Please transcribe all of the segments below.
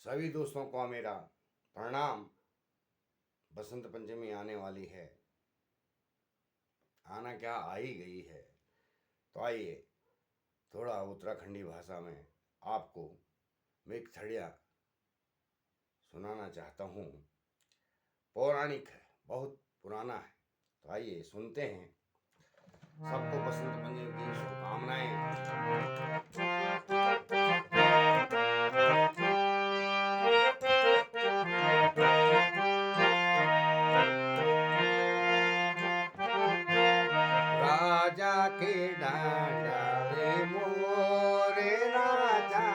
सभी दोस्तों को मेरा प्रणाम। बसंत पंचमी आने वाली है, आना क्या आ ही गई है। तो आइए थोड़ा उत्तराखंडी भाषा में आपको मैं एक छड़िया सुनाना चाहता हूँ। पौराणिक है, बहुत पुराना है। तो आइए सुनते हैं। सबको बसंत पंचमी की शुभकामनाएं। राजा के डांडाले मोरे राजा,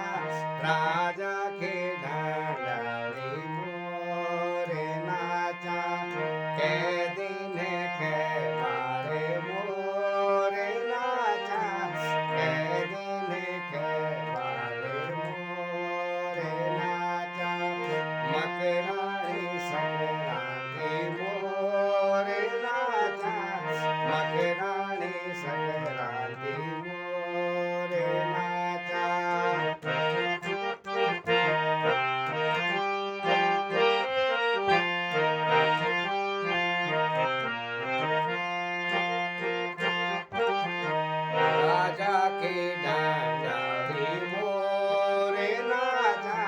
राजा के डांडाले मोरे नाचा, के दिन के मारे मोरे नाचा, के दिन के मारे मोरे नाचा, मकरानी संक्रांति मोरे नाचा, मकरानी संक्रांति मोरे नाचा। राजा के डांडाली मोरे नाचा,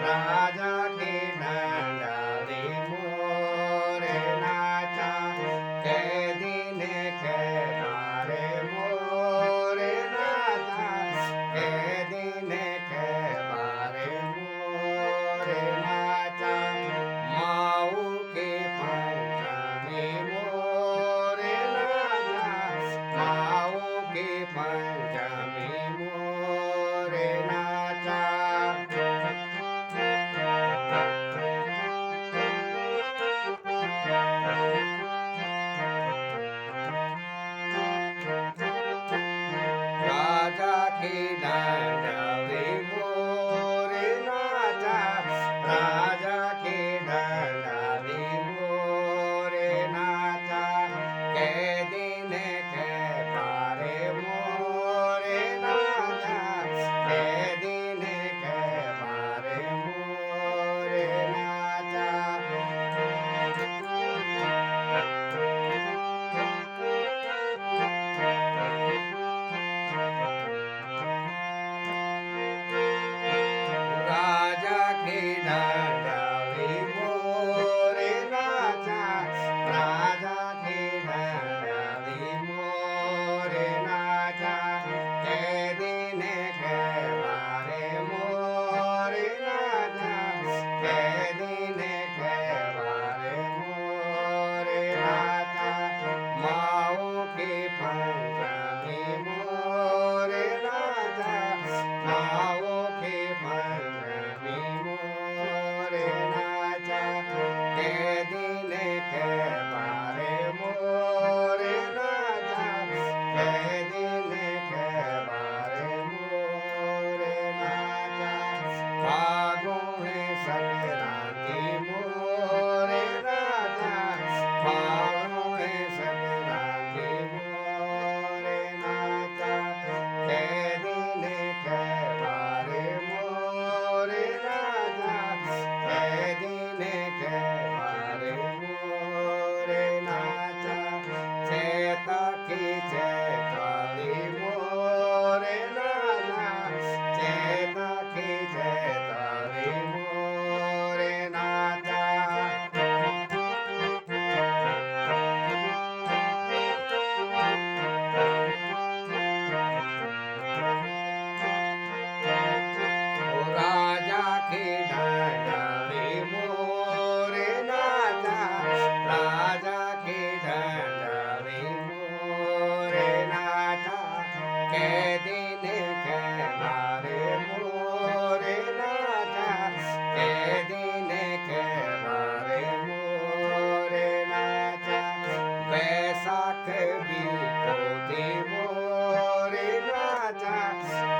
राजा के डांडाली मोरे नाचा, के दिन के मारे मोरे नाचा, के दिन के मारे मोरे नाचा, माऊ के पंचमी मोरे नाचा, माऊ के पंचमी मोरे नाचा। राजा के डांडाले मोरे नाचा, राजा के डांडाले मोरे नाचा, के दिन के मारे मोरे नाचा, के दिन के मारे मोरे नाचा। राजा के डांडाले मोरे नाचा, राजा के डांडाले मोरे नाचा, के दिन के मारे मोरे नाचा, के दिन के मारे मोरे नाचा, माऊ के पंचमी मोरे नाचा, माऊ के पंचमी मोरे नाचा, के दिन के मारे मोरे नाचा, के दिन के मारे मोरे नाचा, फागुन संक्रांति मोरे नाचा, फागुन संक्रांति मोरे नाचा, के दिन के मारे मोरे नाचा, के दिन के मारे मोरे नाचा, चैता की चैताली मोरे नाचा, चैता की चैताली मोरे नाचा। राजा के डांडाले मोरे नाचा, राजा के डांडाले मोरे नाचा, के दिन के मारे मोरे नाचा, के दिन के मारे मोरे नाचा, बैसाख बिकोती मोरे नाचा,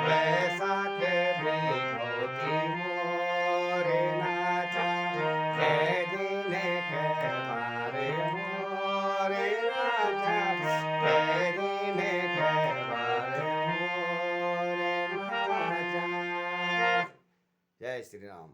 बैसाख बिकोती मोरे नाचा, के दिन के मारे मोरे नाचा, के दिन के मारे मोरे नाचा। जय श्री राम।